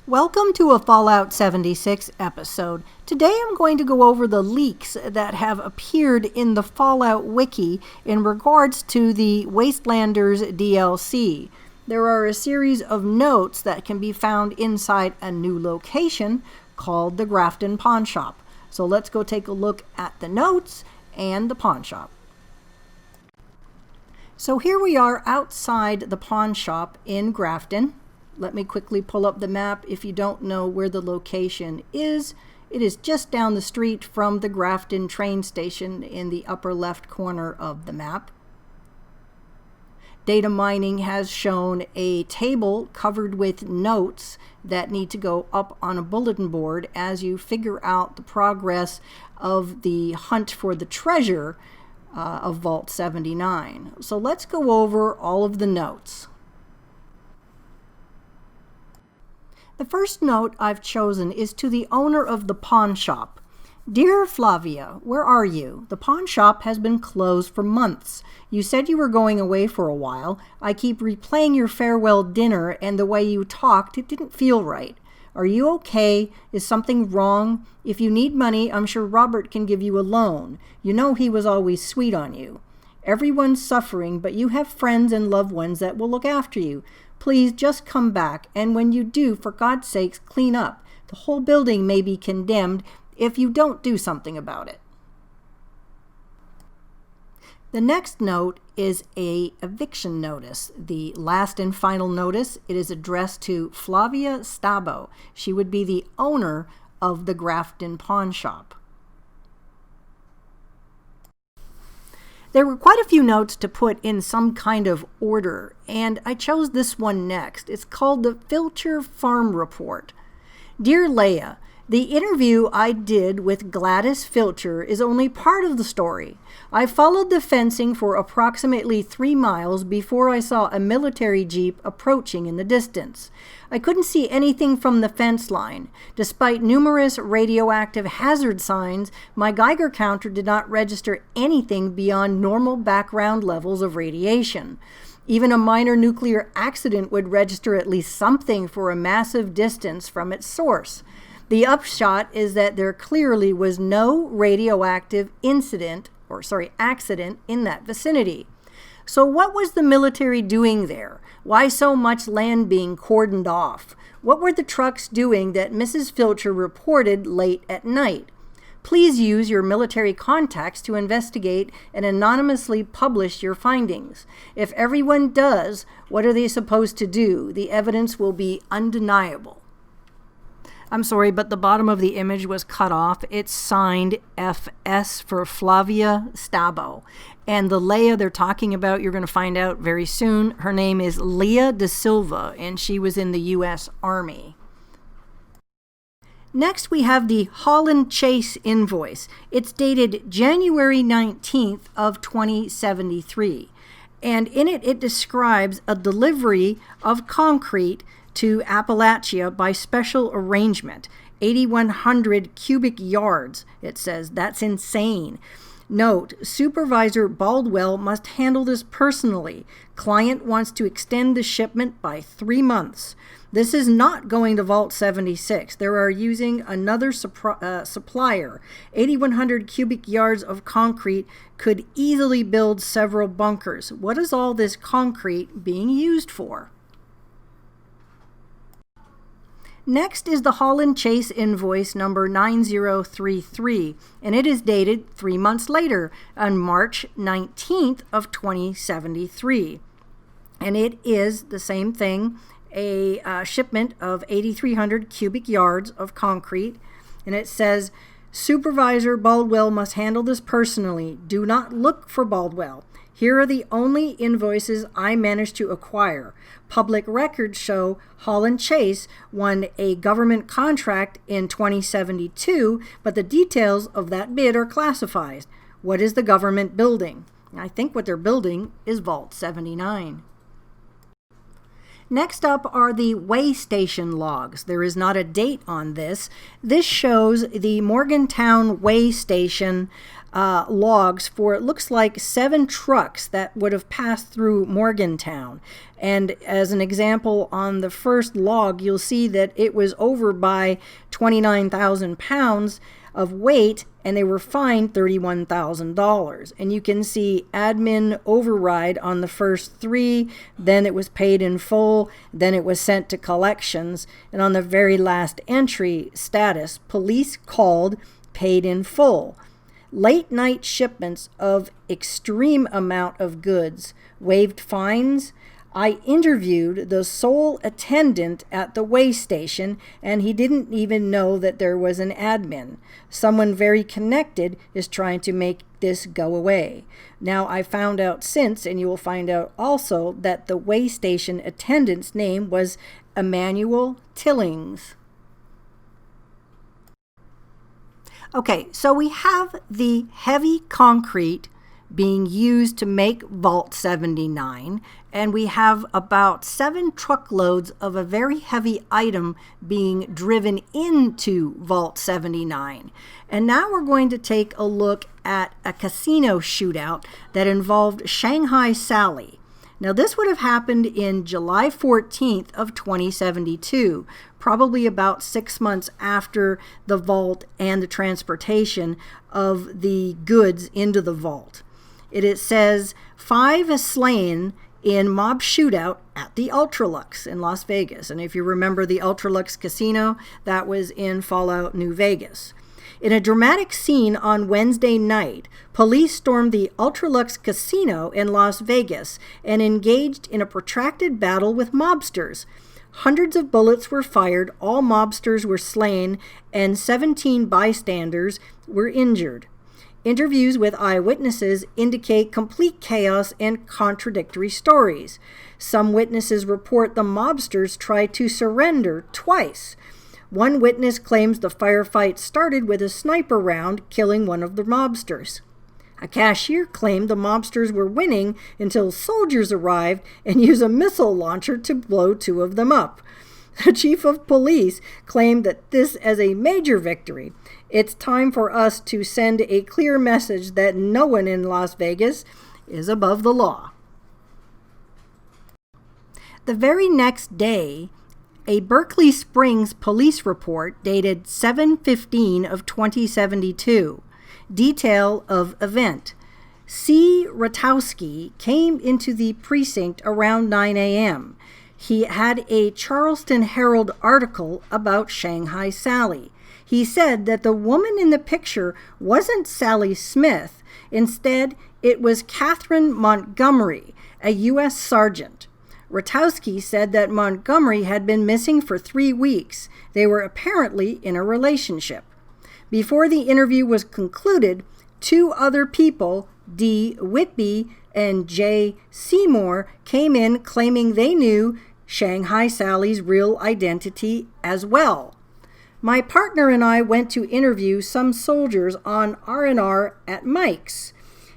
Welcome to a Fallout 76 episode. Today I'm going to go over the leaks that have appeared in the Fallout Wiki in regards to the Wastelanders DLC. There are a series of notes that can be found inside a new location called the Grafton Pawn Shop. So let's go take a look at the notes and the pawn shop. So here we are outside the pawn shop in Grafton. Let me quickly pull up the map if you don't know where the location is. It is just down the street from the Grafton train station in the upper left corner of the map. Data mining has shown a table covered with notes that need to go up on a bulletin board as you figure out the progress of the hunt for the treasure of Vault 79. So let's go over all of the notes. The first note I've chosen is to the owner of the pawn shop. Dear Flavia, where are you? The pawn shop has been closed for months. You said you were going away for a while. I keep replaying your farewell dinner, and the way you talked, it didn't feel right. Are you okay? Is something wrong? If you need money, I'm sure Robert can give you a loan. You know he was always sweet on you. Everyone's suffering, but you have friends and loved ones that will look after you. Please just come back, and when you do, for God's sakes, clean up. The whole building may be condemned if you don't do something about it. The next note is a eviction notice. The last and final notice, it is addressed to Flavia Stabo. She would be the owner of the Grafton Pawn Shop. There were quite a few notes to put in some kind of order, and I chose this one next. It's called the Filcher Farm Report. Dear Leia, the interview I did with Gladys Filcher is only part of the story. I followed the fencing for approximately 3 miles before I saw a military jeep approaching in the distance. I couldn't see anything from the fence line. Despite numerous radioactive hazard signs, my Geiger counter did not register anything beyond normal background levels of radiation. Even a minor nuclear accident would register at least something for a massive distance from its source. The upshot is that there clearly was no radioactive accident in that vicinity. So what was the military doing there? Why so much land being cordoned off? What were the trucks doing that Mrs. Filcher reported late at night? Please use your military contacts to investigate and anonymously publish your findings. If everyone does, what are they supposed to do? The evidence will be undeniable. I'm sorry, but the bottom of the image was cut off. It's signed FS for Flavia Stabo. And the Leia they're talking about, you're going to find out very soon. Her name is Leah De Silva, and she was in the U.S. Army. Next, we have the Holland Chase invoice. It's dated January 19th of 2073. And in it, it describes a delivery of concrete to Appalachia by special arrangement. 8,100 cubic yards, it says. That's insane. Note, Supervisor Baldwell must handle this personally. Client wants to extend the shipment by 3 months. This is not going to Vault 76. They are using another supplier. 8,100 cubic yards of concrete could easily build several bunkers. What is all this concrete being used for? Next is the Holland Chase invoice number 9033, and it is dated 3 months later on March 19th of 2073. And it is the same thing, a shipment of 8,300 cubic yards of concrete. And it says, Supervisor Baldwell must handle this personally. Do not look for Baldwell. Here are the only invoices I managed to acquire. Public records show Holland Chase won a government contract in 2072, but the details of that bid are classified. What is the government building? I think what they're building is Vault 79. Next up are the way station logs. There is not a date on this. This shows the Morgantown way station logs for, it looks like, 7 trucks that would have passed through Morgantown. And as an example, on the first log, you'll see that it was over by 29,000 pounds of weight, and they were fined $31,000. And you can see admin override on the first 3, then it was paid in full, then it was sent to collections, and on the very last entry, status, police called, paid in full. Late night shipments of extreme amount of goods, waived fines. I interviewed the sole attendant at the way station, and he didn't even know that there was an admin. Someone very connected is trying to make this go away. Now, I found out since, and you will find out also, that the way station attendant's name was Emmanuel Tillings. Okay, so we have the heavy concrete being used to make Vault 79, and we have about 7 truckloads of a very heavy item being driven into Vault 79. And now we're going to take a look at a casino shootout that involved Shanghai Sally. Now, this would have happened in July 14th of 2072, probably about 6 months after the vault and the transportation of the goods into the vault. It says 5 is slain in mob shootout at the Ultralux in Las Vegas. And if you remember the Ultralux Casino, that was in Fallout New Vegas. In a dramatic scene on Wednesday night, police stormed the Ultralux Casino in Las Vegas and engaged in a protracted battle with mobsters. Hundreds of bullets were fired, all mobsters were slain, and 17 bystanders were injured. Interviews with eyewitnesses indicate complete chaos and contradictory stories. Some witnesses report the mobsters tried to surrender twice. One witness claims the firefight started with a sniper round, killing one of the mobsters. A cashier claimed the mobsters were winning until soldiers arrived and used a missile launcher to blow 2 of them up. The chief of police claimed that this as a major victory. It's time for us to send a clear message that no one in Las Vegas is above the law. The very next day, a Berkeley Springs police report dated 7/15 of 2072. Detail of event. C. Ratowski came into the precinct around 9 a.m. He had a Charleston Herald article about Shanghai Sally. He said that the woman in the picture wasn't Sally Smith. Instead, it was Catherine Montgomery, a U.S. sergeant. Ratowski said that Montgomery had been missing for 3 weeks. They were apparently in a relationship. Before the interview was concluded, 2 other people, D. Whitby and J. Seymour, came in claiming they knew Shanghai Sally's real identity as well. My partner and I went to interview some soldiers on R&R at Mike's.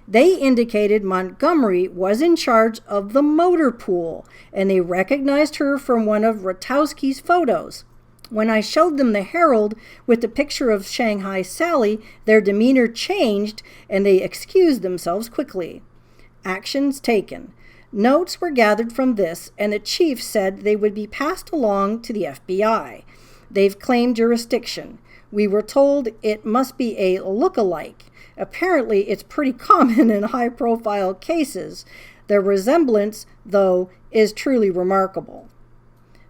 They indicated Montgomery was in charge of the motor pool, and they recognized her from one of Ratowski's photos. When I showed them the Herald with the picture of Shanghai Sally, their demeanor changed and they excused themselves quickly. Actions taken. Notes were gathered from this, and the chief said they would be passed along to the FBI. They've claimed jurisdiction. We were told it must be a look-alike. Apparently, it's pretty common in high-profile cases. The resemblance, though, is truly remarkable.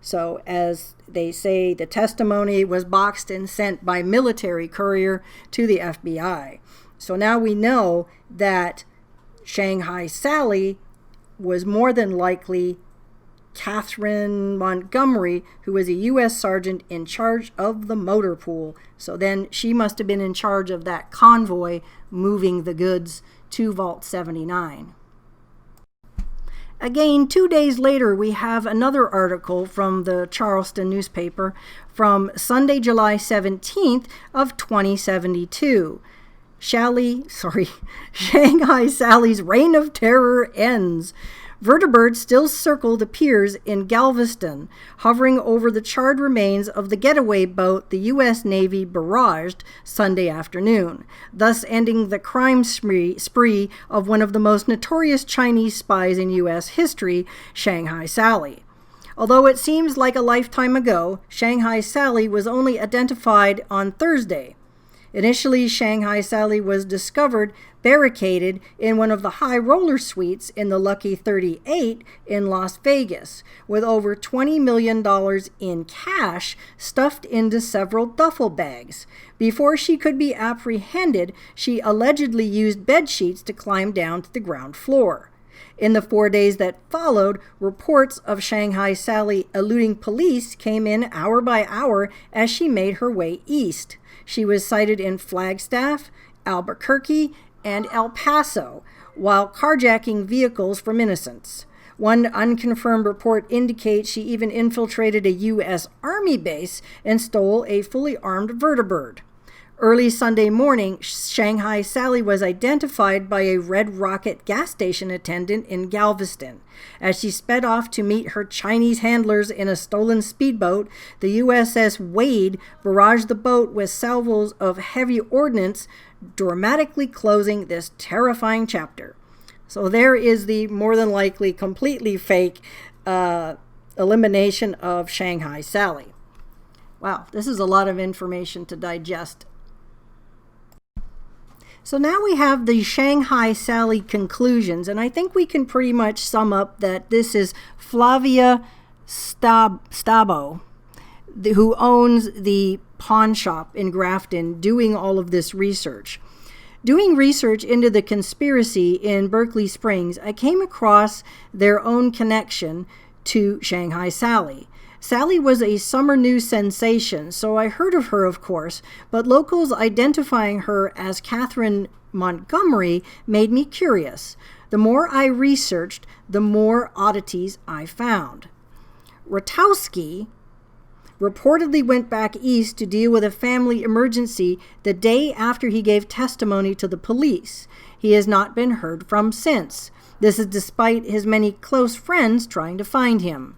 So, as they say, the testimony was boxed and sent by military courier to the FBI. So now we know that Shanghai Sally was more than likely Catherine Montgomery, who was a U.S. sergeant in charge of the motor pool. So then she must have been in charge of that convoy moving the goods to Vault 79. Again, 2 days later, we have another article from the Charleston newspaper from Sunday, July 17th of 2072. Shanghai Sally's reign of terror ends. Vertibirds still circle the piers in Galveston, hovering over the charred remains of the getaway boat the U.S. Navy barraged Sunday afternoon, thus ending the crime spree of one of the most notorious Chinese spies in U.S. history, Shanghai Sally. Although it seems like a lifetime ago, Shanghai Sally was only identified on Thursday. Initially, Shanghai Sally was discovered barricaded in one of the high roller suites in the Lucky 38 in Las Vegas, with over $20 million in cash stuffed into several duffel bags. Before she could be apprehended, she allegedly used bed sheets to climb down to the ground floor. In the 4 days that followed, reports of Shanghai Sally eluding police came in hour by hour as she made her way east. She was sighted in Flagstaff, Albuquerque, and El Paso, while carjacking vehicles from innocents. One unconfirmed report indicates she even infiltrated a U.S. Army base and stole a fully armed vertibird. Early Sunday morning, Shanghai Sally was identified by a Red Rocket gas station attendant in Galveston. As she sped off to meet her Chinese handlers in a stolen speedboat, the USS Wade barraged the boat with salvos of heavy ordnance, dramatically closing this terrifying chapter. So there is the more than likely completely fake elimination of Shanghai Sally. Wow, this is a lot of information to digest. So now we have the Shanghai Sally conclusions, and I think we can pretty much sum up that this is Flavia Stabo, who owns the pawn shop in Grafton, doing all of this research. Doing research into the conspiracy in Berkeley Springs, I came across their own connection to Shanghai Sally. Sally was a summer news sensation, so I heard of her, of course, but locals identifying her as Catherine Montgomery made me curious. The more I researched, the more oddities I found. Ratowski reportedly went back east to deal with a family emergency the day after he gave testimony to the police. He has not been heard from since. This is despite his many close friends trying to find him.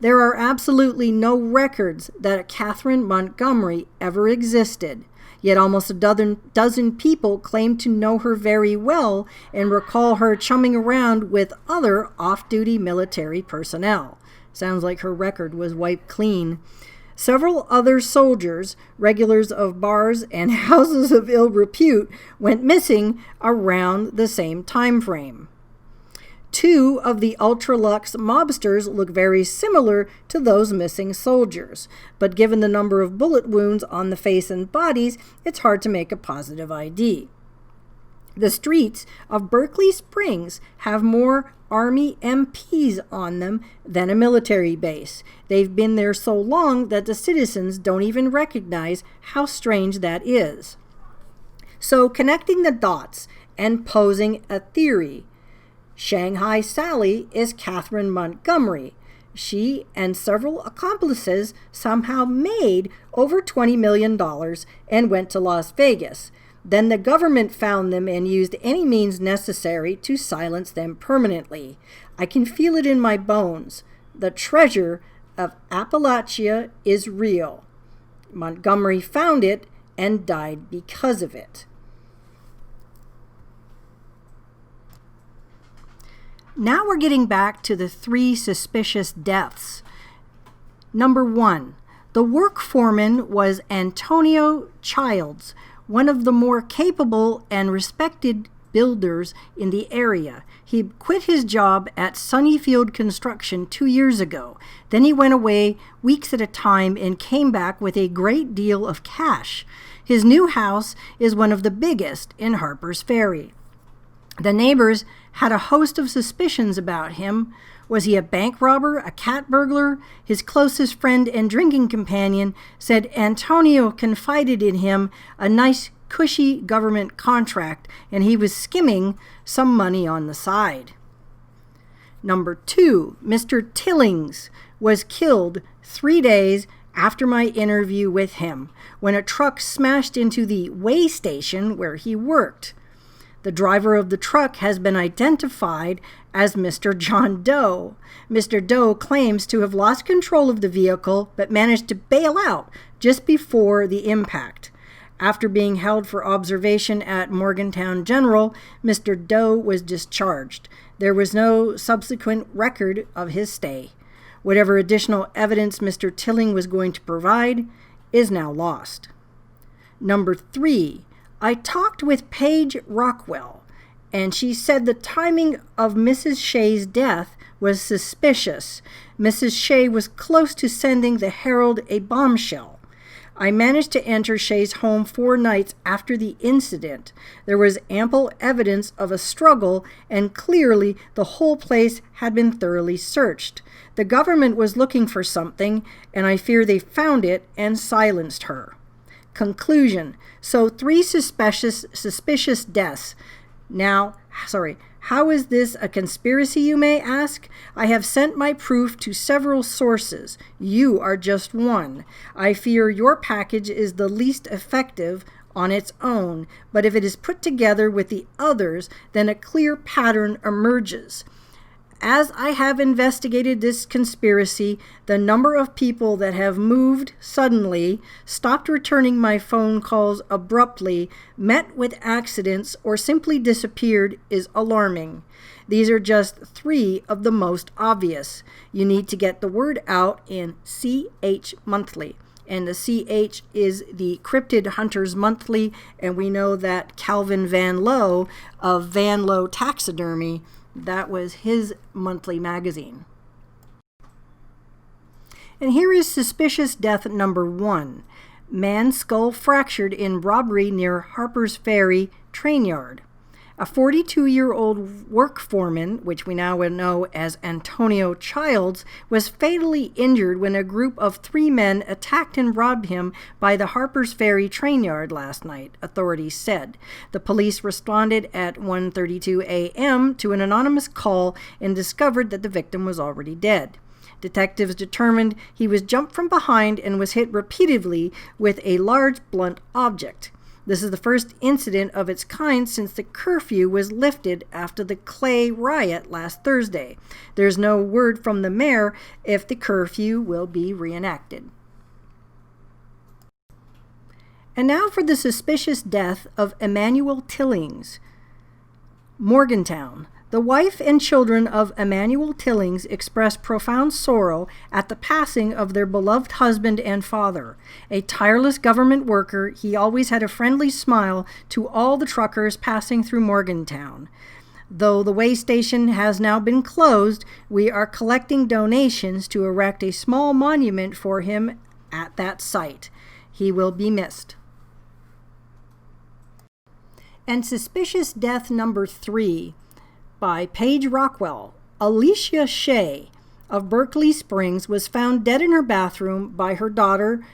There are absolutely no records that Catherine Montgomery ever existed, yet almost a dozen people claim to know her very well and recall her chumming around with other off-duty military personnel. Sounds like her record was wiped clean. Several other soldiers, regulars of bars and houses of ill repute, went missing around the same time frame. Two of the ultra-luxe mobsters look very similar to those missing soldiers, but given the number of bullet wounds on the face and bodies, it's hard to make a positive ID. The streets of Berkeley Springs have more Army MPs on them than a military base. They've been there so long that the citizens don't even recognize how strange that is. So, connecting the dots and posing a theory, Shanghai Sally is Catherine Montgomery. She and several accomplices somehow made over $20 million and went to Las Vegas. Then the government found them and used any means necessary to silence them permanently. I can feel it in my bones. The treasure of Appalachia is real. Montgomery found it and died because of it. Now we're getting back to the three suspicious deaths. Number 1, the work foreman was Antonio Childs, one of the more capable and respected builders in the area. He quit his job at Sunnyfield Construction 2 years ago. Then he went away weeks at a time and came back with a great deal of cash. His new house is one of the biggest in Harper's Ferry. The neighbors had a host of suspicions about him. Was he a bank robber, a cat burglar? His closest friend and drinking companion said Antonio confided in him a nice, cushy government contract, and he was skimming some money on the side. Number 2, Mr. Tillings was killed 3 days after my interview with him when a truck smashed into the way station where he worked. The driver of the truck has been identified as Mr. John Doe. Mr. Doe claims to have lost control of the vehicle but managed to bail out just before the impact. After being held for observation at Morgantown General, Mr. Doe was discharged. There was no subsequent record of his stay. Whatever additional evidence Mr. Tilling was going to provide is now lost. Number 3, I talked with Paige Rockwell, and she said the timing of Mrs. Shea's death was suspicious. Mrs. Shea was close to sending the Herald a bombshell. I managed to enter Shea's home 4 nights after the incident. There was ample evidence of a struggle, and clearly the whole place had been thoroughly searched. The government was looking for something, and I fear they found it and silenced her. Conclusion. So 3 suspicious deaths. How is this a conspiracy, you may ask? I have sent my proof to several sources. You are just one. I fear your package is the least effective on its own, but if it is put together with the others, then a clear pattern emerges. As I have investigated this conspiracy, the number of people that have moved suddenly, stopped returning my phone calls abruptly, met with accidents, or simply disappeared is alarming. These are just 3 of the most obvious. You need to get the word out in CH Monthly. And the CH is the Cryptid Hunters Monthly, and we know that Calvin Van Lowe of Van Lowe Taxidermy, that was his monthly magazine. And here is suspicious death number 1. Man skull fractured in robbery near Harper's Ferry train yard. A 42-year-old work foreman, which we now know as Antonio Childs, was fatally injured when a group of 3 men attacked and robbed him by the Harper's Ferry train yard last night, authorities said. The police responded at 1:32 a.m. to an anonymous call and discovered that the victim was already dead. Detectives determined he was jumped from behind and was hit repeatedly with a large blunt object. This is the first incident of its kind since the curfew was lifted after the Clay riot last Thursday. There's no word from the mayor if the curfew will be reenacted. And now for the suspicious death of Emmanuel Tillings. Morgantown. The wife and children of Emmanuel Tillings expressed profound sorrow at the passing of their beloved husband and father. A tireless government worker, he always had a friendly smile to all the truckers passing through Morgantown. Though the way station has now been closed, we are collecting donations to erect a small monument for him at that site. He will be missed. And suspicious death number 3. By Paige Rockwell. Alicia Shea of Berkeley Springs was found dead in her bathroom by her daughter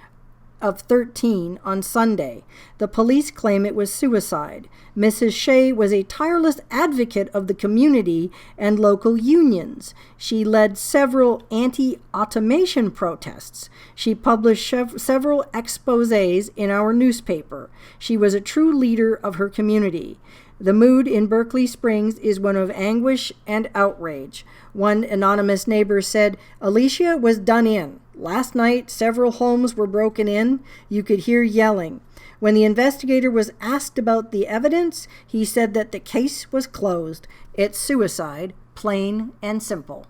of 13 on Sunday. The police claim it was suicide. Mrs. Shea was a tireless advocate of the community and local unions. She led several anti-automation protests. She published several exposés in our newspaper. She was a true leader of her community. The mood in Berkeley Springs is one of anguish and outrage. One anonymous neighbor said, Alicia was done in. Last night, several homes were broken in. You could hear yelling. When the investigator was asked about the evidence, he said that the case was closed. It's suicide, plain and simple.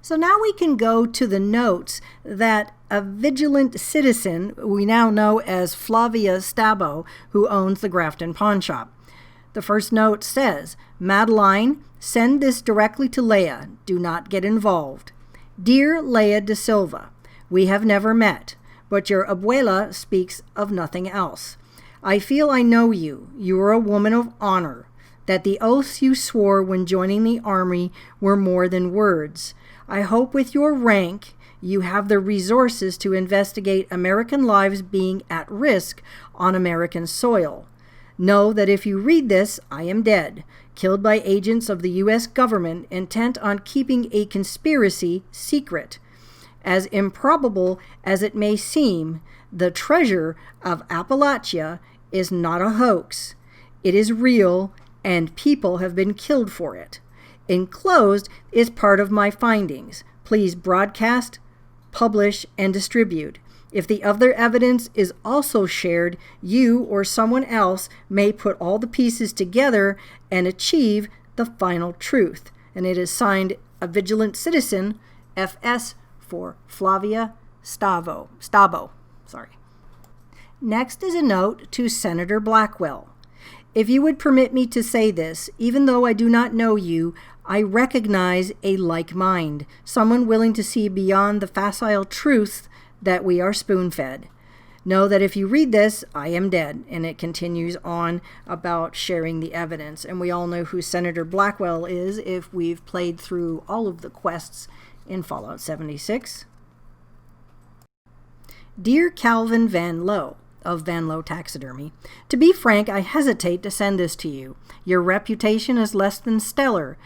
So now we can go to the notes that a vigilant citizen, we now know as Flavia Stabbo, who owns the Grafton pawn shop. The first note says, Madeline, send this directly to Leah. Do not get involved. Dear Leah de Silva, we have never met, but your abuela speaks of nothing else. I feel I know you. You are a woman of honor, that the oaths you swore when joining the army were more than words. I hope with your rank, you have the resources to investigate American lives being at risk on American soil. Know that if you read this, I am dead, killed by agents of the U.S. government intent on keeping a conspiracy secret. As improbable as it may seem, the treasure of Appalachia is not a hoax. It is real and people have been killed for it. Enclosed is part of my findings. Please broadcast, publish, and distribute. If the other evidence is also shared, you or someone else may put all the pieces together and achieve the final truth. And it is signed a Vigilant Citizen, FS for Flavia Stavo. Next is a note to Senator Blackwell. If you would permit me to say this, even though I do not know you, I recognize a like mind, someone willing to see beyond the facile truths that we are spoon-fed. Know that if you read this, I am dead. And it continues on about sharing the evidence. And we all know who Senator Blackwell is if we've played through all of the quests in Fallout 76. Dear Calvin Van Lowe, of Van Lowe Taxidermy, to be frank, I hesitate to send this to you. Your reputation is less than stellar,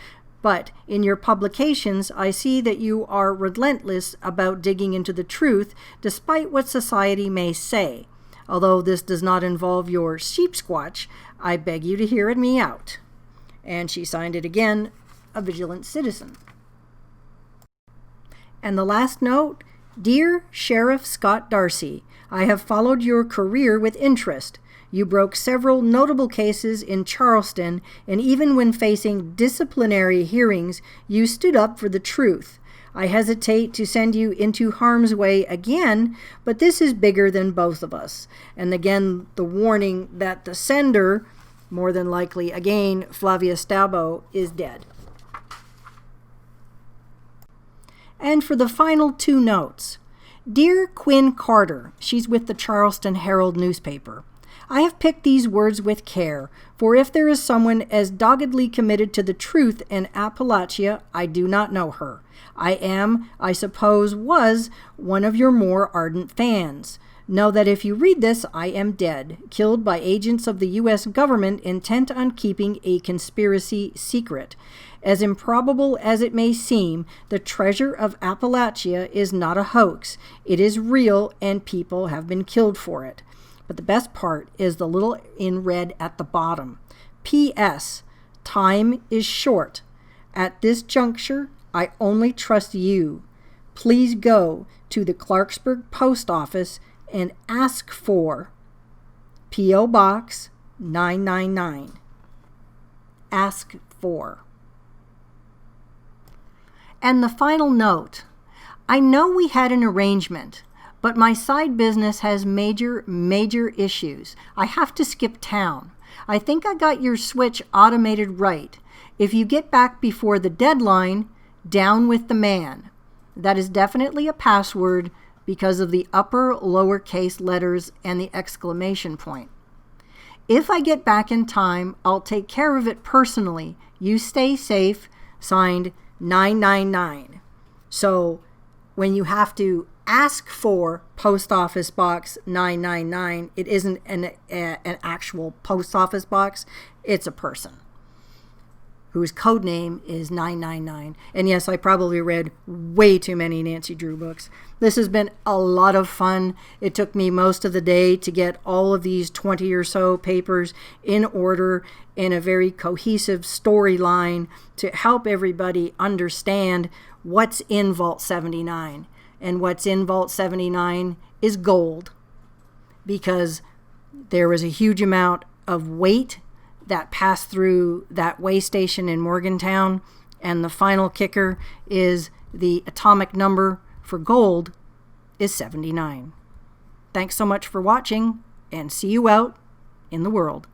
but in your publications, I see that you are relentless about digging into the truth, despite what society may say. Although this does not involve your sheep squatch, I beg you to hear me out. And she signed it again, a Vigilant Citizen. And the last note, Dear Sheriff Scott Darcy, I have followed your career with interest. You broke several notable cases in Charleston, and even when facing disciplinary hearings, you stood up for the truth. I hesitate to send you into harm's way again, but this is bigger than both of us. And again, the warning that the sender, more than likely, again, Flavia Stabo, is dead. And for the final two notes, Dear Quinn Carter, she's with the Charleston Herald newspaper. I have picked these words with care, for if there is someone as doggedly committed to the truth in Appalachia, I do not know her. I suppose, was one of your more ardent fans. Know that if you read this, I am dead, killed by agents of the U.S. government intent on keeping a conspiracy secret. As improbable as it may seem, the treasure of Appalachia is not a hoax. It is real, and people have been killed for it. But the best part is the little in red at the bottom. P.S. Time is short. At this juncture, I only trust you. Please go to the Clarksburg Post Office and ask for P.O. Box 999. Ask for. And the final note. I know we had an arrangement, but my side business has major issues. I have to skip town. I think I got your switch automated right. If you get back before the deadline, down with the man. That is definitely a password because of the upper lowercase letters and the exclamation point. If I get back in time, I'll take care of it personally. You stay safe. Signed, 999. So when you have to ask for Post Office Box 999, it isn't an actual post office box. It's a person whose code name is 999. And yes, I probably read way too many Nancy Drew books. This has been a lot of fun. It took me most of the day to get all of these 20 or so papers in order in a very cohesive storyline to help everybody understand what's in Vault 79. And what's in Vault 79 is gold, because there was a huge amount of weight that passed through that way station in Morgantown, and the final kicker is the atomic number for gold is 79. Thanks so much for watching, and see you out in the world.